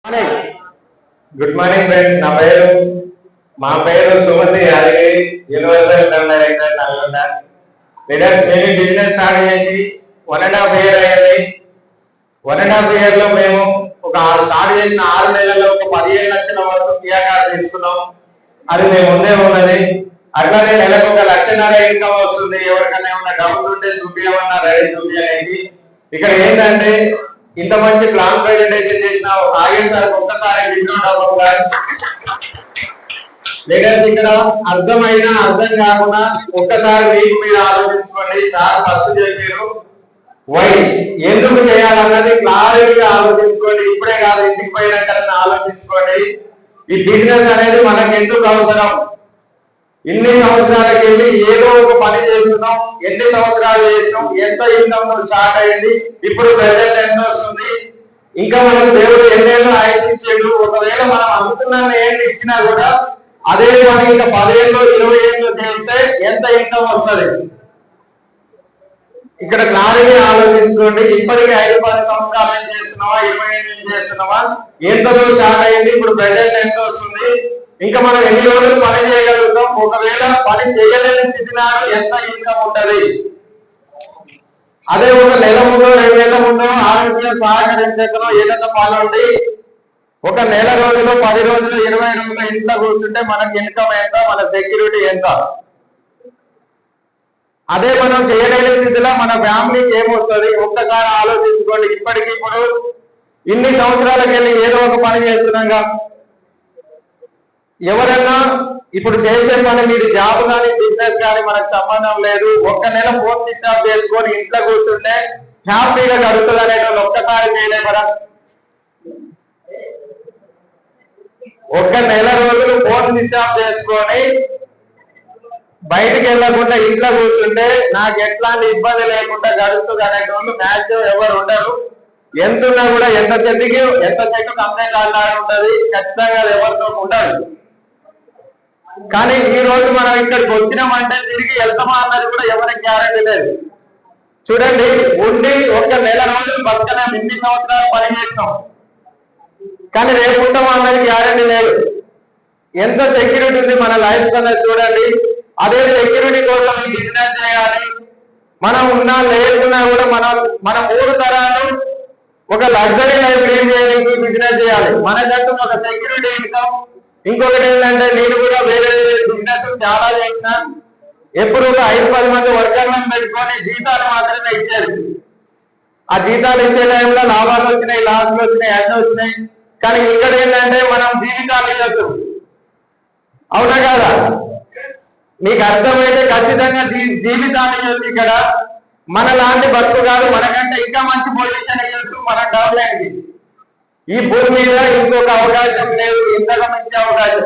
Good morning friends. మా పేరు Sumathi Yadagiri, universal director Nalgonda. Leaders, మేము బిజినెస్ స్టార్ట్ చేసి 1.5 year అయ్యింది. 1.5 year లో మేము స్టార్ట్ చేసిన 6 నెలల్లో 15 లక్షల వరకు పిఆర్ఆర్ తీసుకున్నాం. అది మేము ముందే ఉన్నది. అట్లానే నెలకు 1 లక్షన్నర ఇన్కమ్ వస్తుంది. ఎవరికైనా ఏమన్నా డౌట్ ఉంటే చూపించమన్నా రెడీ చూపించడానికి. ఇక్కడ ఏంటంటే ఇంత మంచి ప్లాన్ ప్రెజెంటేషన్ చేసిన ఆగే సార్ ఒక్కసారి లీడర్స్, ఇక్కడ అర్థమైనా అర్థం కాకుండా ఒక్కసారి మీకు మీరు ఆలోచించుకోండి. సార్ ఫస్ట్ చెప్పారు వై ఎందుకు చేయాలన్నది క్లారిటీగా ఆలోచించుకోండి. ఇప్పుడే కాదు, ఇంటికి పోయినాక ఆలోచించుకోండి. ఈ బిజినెస్ అనేది మనకు ఎందుకు అవసరం? ఇన్ని సంవత్సరాలకి వెళ్ళి ఏదో ఒక పని చేస్తున్నాం. ఎన్ని సంవత్సరాలు చేసినాం? ఎంత ఇన్కమ్ స్టార్ట్ అయింది? ఇప్పుడు ప్రెజెంట్ ఎంత వస్తుంది? ఇంకా మనకు దేవుడు ఎన్నేళ్ళు ఆయుష్ ఇచ్చాడు. ఒకవేళ మనం అనుకున్న ఏళ్ళు ఇచ్చినా కూడా అదే పని ఇంకా 10 ఏళ్ళు 20 ఏళ్ళు చేస్తే ఎంత ఇన్కమ్ వస్తుంది? ఇక్కడ క్లారిటీ ఆలోచించుకోండి. ఇప్పటికీ 5-10 సంవత్సరాలు ఏం చేస్తున్నావా, 20 ఏళ్ళు ఏం చేస్తున్నావా, ఎంతలో స్టార్ట్ అయింది, ఇప్పుడు ప్రెజెంట్ ఎంత వస్తుంది, ఇంకా మనం ఎన్ని రోజులు పని చేయగలుగుతాం, ఒకవేళ పని చేయలేని స్థితిలో ఎంత ఇన్కమ్ ఉంటది? అదే ఒక నెల ముందో 2 నెలల ముందో ఆరోగ్యం సహకరించకనో ఏదైనా పాల్గొండి ఒక నెల రోజులు 10 రోజులు 20 రోజులు ఇంట్లో కూర్చుంటే మనకి ఇన్కమ్ ఎంత, మన సెక్యూరిటీ ఎంత? అదే మనం చేయలేని స్థితిలో మన ఫ్యామిలీకి ఏమొస్తుంది? ఒక్కసారి ఆలోచించుకోండి. ఇప్పటికి ఇప్పుడు ఇన్ని సంవత్సరాలకి వెళ్ళి ఏదో ఒక పని చేస్తున్నాగా. ఎవరన్నా ఇప్పుడు చేసే పని మీరు జాబ్ కానీ బిజినెస్ కానీ మనకు సంబంధం లేదు. ఒక్క నెల ఫోన్ స్విచ్ ఆఫ్ చేసుకొని ఇంట్లో కూర్చుంటే హ్యాపీగా గడుస్తుంది అనేటువంటి ఒక్కసారి చేయలేమరా? ఒక్క నెల రోజులు ఫోన్ స్విచ్ ఆఫ్ చేసుకొని బయటికి వెళ్ళకుండా ఇంట్లో కూర్చుంటే నాకు ఎట్లాంటి ఇబ్బంది లేకుండా గడుస్తుంది అనేటువంటి మ్యాక్సిమం ఎవరు ఉండరు. ఎంతున్నా కూడా ఎంత చెట్టుకి అంతే కాలాడు ఉంటది. ఖచ్చితంగా ఎవరితో ఉండదు. కానీ ఈ రోజు మనం ఇక్కడికి వచ్చినామంటే తిరిగి వెళ్తామా అన్నది కూడా ఎవరికి గ్యారెంటీ లేదు. చూడండి, ఉండి ఒక నెల రోజులు బతకలేం, ఇన్ని సంవత్సరాలు పని చేస్తాం, కానీ రేపు ఉంటామా అన్నది గ్యారెంటీ లేదు. ఎంత సెక్యూరిటీ ఉంది మన లైఫ్ కన్నా చూడండి. అదే సెక్యూరిటీ కోసం బిజినెస్ చేయాలి. మనం ఉన్నా లేకున్నా కూడా మన 3 తరాలు ఒక లగ్జరీ లైఫ్ లీడ్ చేయడానికి బిజినెస్ చేయాలి. మనకంటూ ఒక సెక్యూరిటీ ఇన్కమ్. ఇంకొకటి ఏంటంటే నేను కూడా వేరే బిజినెస్ చాలా చేసిన. ఎప్పుడు ఒక 5-10 మంది వర్కర్లను పెట్టుకొని జీతాలు మాత్రమే ఇచ్చారు. ఆ జీతాలు ఇచ్చే టైంలో లాభాలు వచ్చినాయి, లాభాలు వచ్చినాయి, అన్నీ వచ్చినాయి. కానీ ఇక్కడ ఏంటంటే మనం జీవితాలు ఇవ్వచ్చు. అవునా కాదా? మీకు అర్థమైతే ఖచ్చితంగా జీవితాన్ని ఇవ్వచ్చు. ఇక్కడ మన లాంటి బతుకు కాదు, మనకంటే ఇంకా మంచి పొజిషన్ ఇవ్వచ్చు మన డెవలప్మెంట్. ఈ భూమి మీద ఇంకొక అవకాశం లేదు, ఇంతకు మంచి అవకాశం.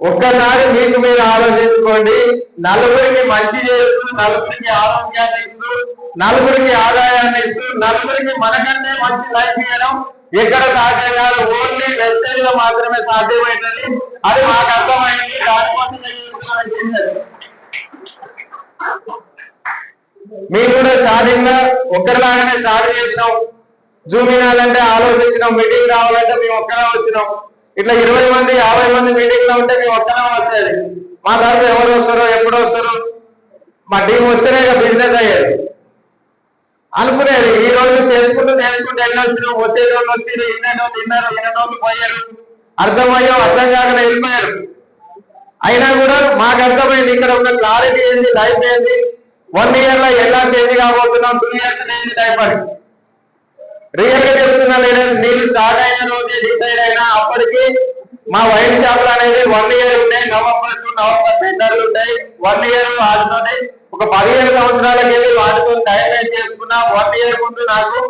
ఒక్కసారి మీకు మీరు ఆలోచించుకోండి. నలుగురికి మంచి చేస్తూ, నలుగురికి ఆరోగ్యాన్ని ఇస్తూ, నలుగురికి ఆదాయాన్ని ఇస్తూ, నలుగురికి మనకంటే మంచి లైఫ్ ఇవ్వడం ఎక్కడ సాధ్యం కాదు. ఓన్లీ వెస్టేజ్ లో మాత్రమే సాధ్యమైనది. అది మాకు అర్థమైంది. మేము కూడా స్టార్టింగ్ లో ఒక్కరిలాగానే స్టార్ట్ చేసినాం. జూమ్ వినాలంటే ఆలోచించినాం, మీటింగ్ రావాలంటే మేము ఒక్కరే వచ్చినాం. ఇట్లా 20 మంది 50 మంది మీటింగ్ లో ఉంటే మేము ఒక్కరే వచ్చేది. మా తరఫు ఎవరు వస్తారో, ఎప్పుడు వస్తారో, మా టీం వస్తేనే బిజినెస్ అయ్యేది అనుకునేది. ఈ రోజు చేసుకుంటూ ఎన్ని వచ్చినాం, వచ్చేటోళ్ళు వచ్చి ఇన్నోళ్ళు పోయారు, అర్థమయ్యో అర్థం కాకుండా వెళ్ళిపోయారు. అయినా కూడా మాకు అర్థమైంది ఇక్కడ ఉన్న క్లారిటీ ఏంది, లైఫ్ ఏంది, 1 year లో ఎలా చేంజ్ కాబోతున్నాం, 2 years ఏంది లైఫ్ అని రియల్ గా చెప్తున్నా. లేదంటే నేను స్టార్ట్ అయిన రోజు డిసైడ్ అయినా అప్పటికి మా వైన్ షాపులు అనేది 1 year ఉన్నాయి. నవంబర్ టు నవంబర్ టెండర్లు ఉంటాయి. 1 year వాటితోనే ఒక 15 సంవత్సరాలకి వెళ్ళి వాటితో టైం వేస్ట్ చేసుకున్నా. 1 year ముందు నాకు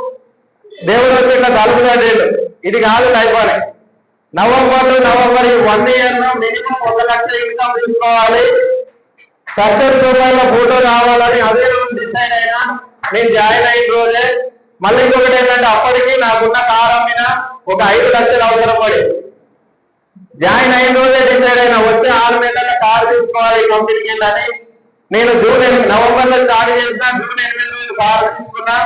దేవుడు వచ్చి ఇట్లా తలుపుతాడు, ఇది కాదు లైఫ్ అని. నవంబర్ టు నవంబర్ ఈ 1 year లో మినిమం 1 లక్ష ఇన్కమ్ తీసుకోవాలి. సక్సెస్ రూపాయల ఫోటో రావాలని అదే రోజు డిసైడ్ అయినా. నేను జాయిన్ అయిన రోజే మళ్ళీ ఇంకొకటి ఏంటంటే అప్పటికి నాకున్న కార్ అమ్మిన ఒక 5 లక్షలు అవసరం పడి జాయిన్ అయిన రోజే డిసైడ్ అయినా వచ్చే 6 నెలల కార్ తీసుకోవాలి కంపెనీకి వెళ్ళని. నేను నవంబర్ లో స్టార్ట్ చేసిన, జూన్ 8 రోజు కార్ తీసుకున్నా.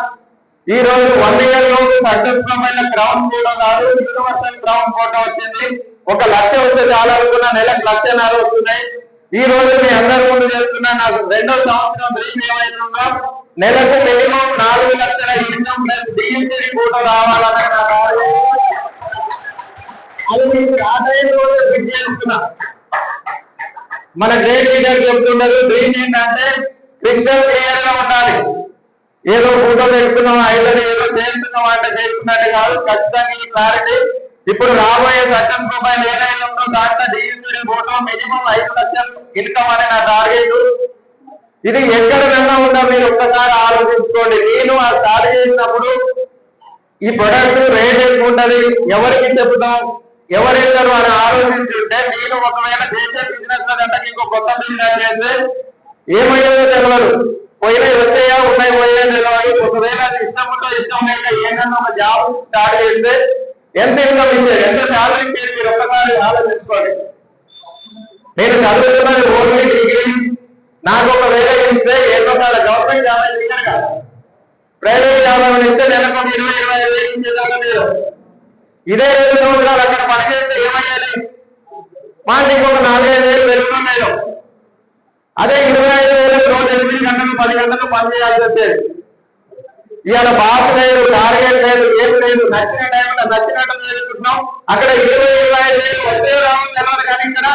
ఈ రోజు 1 year లోపు సక్సెస్ఫుల్ గ్రౌండ్ ఫోటో కాదు, యూనివర్సల్ గ్రౌండ్ ఫోటో వచ్చింది. 1 లక్ష వస్తే చాలా అనుకున్నా, నెలకు 1,50,000 వస్తున్నాయి. ఈ రోజు మీ అందరి ముందు చేస్తున్నా, నాకు 2వ సంవత్సరం డ్రీమ్ ఏమైతుందో నెలకు మినిమం 4 లక్షల ఇన్కమ్ ప్లస్ డిఎంసీ ఫోటో రావాలని అది మీకు ఆదాయం రోజు ఫిట్ చేస్తున్నా. మన గ్రేట్ లీడర్ చెప్తున్నారు, డ్రీమ్ ఏంటంటే క్రిస్టల్ క్లియర్ గా ఉండాలి. ఏదో ఫోటో పెట్టుకున్నాం, ఐదరు ఏదో చేస్తున్నాం అంటే చేస్తున్నట్టు కాదు, ఖచ్చితంగా ఈ క్లారిటీ. ఇప్పుడు రాబోయే సక్సెస్ ప్రొఫైల్ ఏదైనా ఉందో దాంట్లో డిఎంసీ ఫోటో మినిమం 5 లక్షలు ఇన్కమ్ అనే నా టార్గెట్. ఇది ఎక్కడ విన్నా ఉందో మీరు ఒక్కసారి ఆలోచించుకోండి. నేను ఆ స్టార్ట్ చేసినప్పుడు ఈ ప్రొడక్ట్ రేట్ ఎక్కువ ఉంటది, ఎవరికి చెప్తాం, ఎవరెళ్తారు అని ఆలోచించుంటే నేను ఒకవేళ చేసే బిజినెస్ అంటే ఇంకో కొత్త బిజినెస్ చేస్తే ఏమయ్యేదో తెలియదు, పోయినా వచ్చాయా ఉన్నాయి పోయా తెలియదు. ఒకవేళ ఇష్టం ఉందో ఇష్టం లేక ఏదన్నా ఒక జాబ్ స్టార్ట్ చేస్తే ఎంత ఇన్కమ్ ఇచ్చారు, ఎంత శాలరీ ఇచ్చారు, మీరు ఒక్కసారి ఆలోచించుకోండి. నేను చదువుతున్నది ఓన్లీ డిగ్రీ, నాకు ఒకవేళ ఇస్తే ఏదో గవర్నమెంట్ జాబ్ ఇచ్చారు కదా, ప్రైవేట్ జాబ్ ఇస్తే నెలకు 20-25 వేలు ఇచ్చేదాకా మీరు ఇదే 2 సంవత్సరాలు అక్కడ పనిచేస్తే ఏమయ్యాలి, మాకు ఇంకొక 4-5 వేలు పెరుగుతున్నాయి. అదే 25 వేలకు రోజు 8 గంటలు 10 గంటలు పని చేయాల్సి వచ్చేది. ఇవాళ బాస్ లేదు, టార్గెట్ లేదు, ఏం లేదు, నచ్చిన టైంలో నచ్చినట్టు చేసుకుంటున్నాం. అక్కడ 20-25 వేలు వచ్చే రావడం తెలియదు, కానీ ఇక్కడ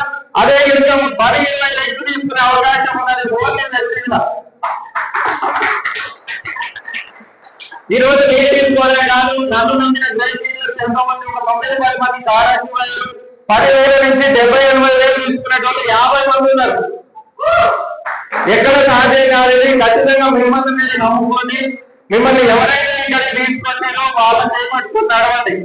అదే ఇన్కమ్ 10-20 లక్షలు తీసుకునే అవకాశం ఉన్నది ఓన్లీ నచ్చిందా. ఈ రోజు నేను తీసుకోవడమే కాదు, నన్ను నమ్మిన ఎంతో మంది, ఒక 90-10 మంది కారాశి వాళ్ళు 10,000 నుంచి 70-80 వేలు తీసుకునేటోళ్ళు 50 మంది ఉన్నారు. ఎక్కడ సాధ్యం కాలేదు. ఖచ్చితంగా మిమ్మల్ని మీరు నమ్ముకొని, మిమ్మల్ని ఎవరైతే ఇక్కడ తీసుకొచ్చారో వాళ్ళని చేపట్టుకుని నడవండి.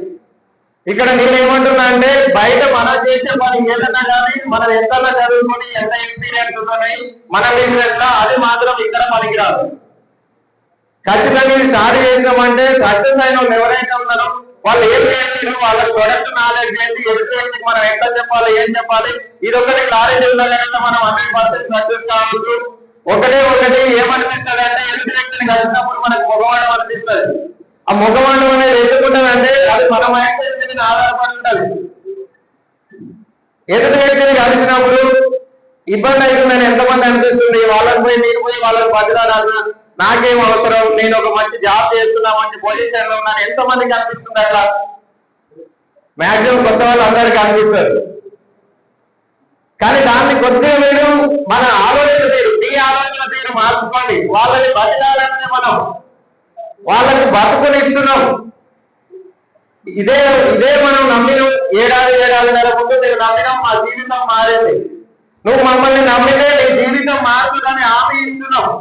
ఇక్కడ నేను ఏమంటున్నా అంటే, బయట మనం చేసే పని ఏదన్నా కానీ మనం ఎంత చదువుకొని ఎంత ఎక్స్పీరియన్స్ ఉన్నాయి మన బిజినెస్ లో, అది మాత్రం ఇక్కడ పనికిరాదు. ఖచ్చితంగా ఇది స్టార్ట్ చేసినామంటే సక్సెస్ అయిన వాళ్ళు ఎవరైతే ఉన్నారో వాళ్ళు ఏం చేయాలి, వాళ్ళ ప్రొడక్ట్ నాలెడ్జ్ ఏంటి, ఎదుటి మనం ఎట్లా చెప్పాలి, ఏం చెప్పాలి, ఇది ఒకటి క్లారిటీ ఉండాలంటే మనం 100% సక్సెస్ కావచ్చు. ఒకటి ఏమనిపిస్తుంది అంటే, ఎదుటి వ్యక్తిని కలిసినప్పుడు మనకు మగవాడం అనిపిస్తుంది. ఆ మగవాడం అనేది ఎందుకుంటుంది అంటే, అది మన మైండ్ సెట్ మీద ఆధారపడి ఉంటుంది. ఎదుటి వ్యక్తిని కలిసినప్పుడు ఇబ్బంది అవుతుందని ఎంతమంది అనిపిస్తుంది, వాళ్ళని పోయి నేను పోయి వాళ్ళని బతిలాడాలి, నాకేం అవసరం, నేను ఒక మంచి జాబ్ చేస్తున్నా, మంచి పొజిషన్ లో ఉన్నాను, ఎంతమందికి అనిపిస్తుంది అట్లా? మాక్సిమం కొత్త వాళ్ళు అందరికీ అనిపిస్తారు. కానీ దాన్ని కొద్దిగా మీరు మన ఆలోచన తీరు, మీ ఆలోచన తీరు మార్చుకోండి. వాళ్ళని బతిలాడంటే మనం వాళ్ళకి బతుకునిస్తున్నాం. ఇదే మనం నమ్మినాం. ఏడాదిన్నర ముందు నేను నమ్మినాం, మా జీవితం మారేది. నువ్వు మమ్మల్ని నమ్మితే నీ జీవితం మారుతుందని హామీ ఇస్తున్నావు.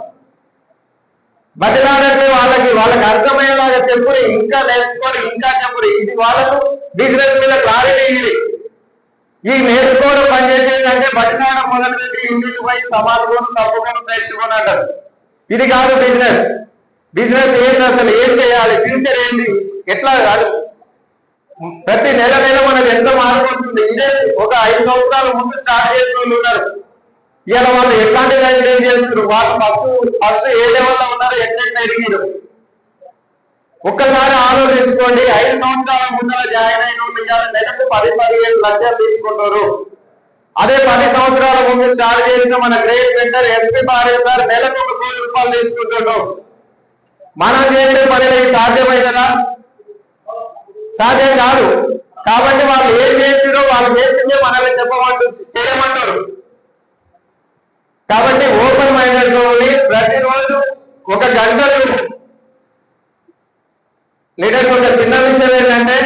బతిలాడంటే వాళ్ళకి అర్థమయ్యేలాగా చెప్పుని, ఇంకా నేర్చుకొని ఇంకా చెప్పుని. ఇది వాళ్ళకు బిజినెస్ మీద క్లారిటీ. ఇది ఈ నేర్చుకోవడం పనిచేసేదంటే బతిలాడడం మొదలుపెట్టి ఇంటికి పోయి సమాధానం తప్పుకొని నేర్చుకొని అంటారు. ఇది కాదు బిజినెస్. బిజినెస్ ఏంటి, అసలు ఏం చేయాలి, ఫ్యూచర్ ఏంటి, ఎట్లా కాదు. ప్రతి నెల మనకు ఎంత మారిపోతుంది. ఇదే ఒక 5 సంవత్సరాల ముందు స్టార్ట్ చేసిన వాళ్ళు ఉన్నారు. ఇవాళ వాళ్ళు ఎట్లాంటి లైఫ్ ఏం చేస్తున్నారు, వాళ్ళు ఫస్ట్ ఏ లెవెల్లో ఉన్నారు, ఎట్లెట్లా ఎదిగిరు ఒక్కసారి ఆలోచించుకోండి. 5 సంవత్సరాల ముందర జాయిన్ అయిన వాళ్ళు నెలకు 10-15 లక్షలు తీసుకుంటారు. అదే 10 సంవత్సరాల ముందు స్టార్ట్ చేసిన మన గ్రేట్ మెంటర్ ఎస్పీ భారత్ గారు నెలకు 1 కోటి రూపాయలు తీసుకుంటున్నాం. మనం చేసే పనిలో సాధ్యమైనదా? సాధ్యం కాదు. కాబట్టి వాళ్ళు ఏం చేసిరో వాళ్ళు చేసిందే మనల్ని చేయమంటారు. కాబట్టి ఓపెన్ మైండెడ్ గా ఉండి ప్రతిరోజు 1 గంట లీడర్. ఒక చిన్న విషయం ఏంటంటే,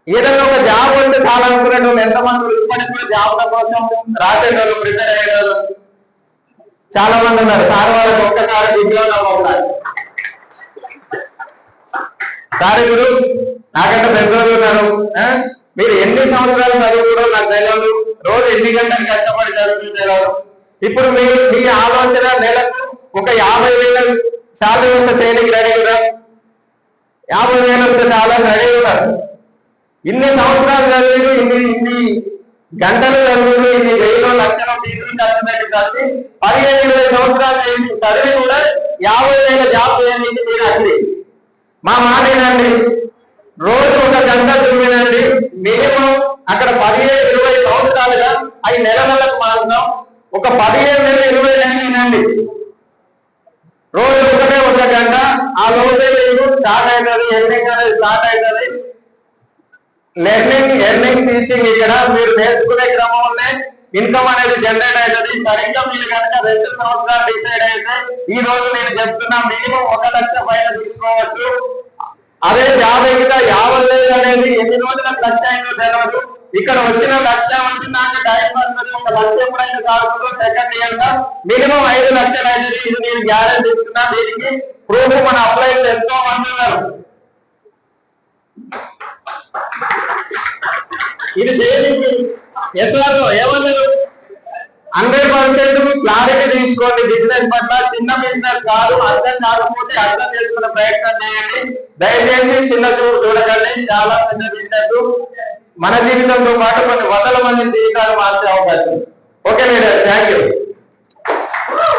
ఏదైనా ఒక జాబ్ ఉంటే చాలా అనుకునే వాళ్ళు ఎంతమంది ఇప్పటికి కూడా జాబ్ల కోసం రాసేటోళ్ళు, ప్రిపేర్ అయ్యేటోళ్ళు చాలా మంది ఉన్నారు. సార్ వాళ్ళకి ఒక్కసారి డిగ్రీలో ఉండాలి. సార్ ఇప్పుడు నాకంటే పెద్దోళ్ళు ఉన్నారు, మీరు ఎన్ని సంవత్సరాలు చదువుకోవడం నాకు తెలియదు, రోజు ఎన్ని గంటలు కష్టపడి చదువుకుని తెలియదు. ఇప్పుడు మీ ఆలోచన నెలకు ఒక 50,000 శాలరీ వస్తే చేయడానికి రెడీ కూడా, 50,000 వస్తే చాలా రెడీ ఉన్నారు. ఇన్ని సంవత్సరాలు చదివి, ఇన్ని గంటలు చదువులు, ఇన్ని 1,000 లక్షల ఫీజులు ఖర్చు కలిసి 15-20 సంవత్సరాలు చదివి కూడా 50,000 జాబ్ చేయడానికి మీరు అగ్రి. మా మాట ఏంటండి, రోజు 1 గంట దుమ్మినండి. మినిమం అక్కడ 15-20 సంవత్సరాలుగా అవి నెలకు మారుతాం. ఒక 15-20 వినండి, రోజు 1 గంట. ఆ లోపే మీకు స్టార్ట్ అవుతుంది, ఎర్నింగ్ అనేది స్టార్ట్ అవుతుంది. ఎర్నింగ్ టీచింగ్ ఇక్కడ మీరు నేర్చుకునే క్రమంలో ఇన్కమ్ అనేది జనరేట్ అవుతుంది. సరిగ్గా మీరు కనుక 2 సంవత్సరాలు డిసైడ్ అయితే ఈ రోజు నేను చెప్తున్నా మినిమం 1 లక్ష పైన తీసుకోవచ్చు. అదే జాబ్ ఎక్కితే 50,000 అనేది ఎన్ని రోజులకు ఖర్చు అయిందో తెలియదు. ఇక్కడ వచ్చిన లక్ష వచ్చినాక టైం పడుతుంది. 1 లక్ష ఎప్పుడైనా కాకుండా సెకండ్ ఇయర్ గా మినిమం 5 లక్షలు అనేది ఇది నేను గ్యారెంటీ ఇస్తున్నా. దీనికి ప్రూఫ్ మన అప్లై ఎంతో మంది ఉన్నారు. ఇది దేనికి ఎస్ఆర్ ఏమన్నారు, 100% క్లారిటీ తీసుకోండి బిజినెస్ పట్ల. చిన్న బిజినెస్ కాదు, అర్థం కాకపోతే అర్థం చేసుకునే ప్రయత్నం చేయండి. దయచేసి చిన్న చూడకండి. చాలా పెద్ద బిజినెస్ మన జీవితంతో పాటు కొన్ని 100 మంది జీవితాలు మార్చే అవకాశం. ఓకే.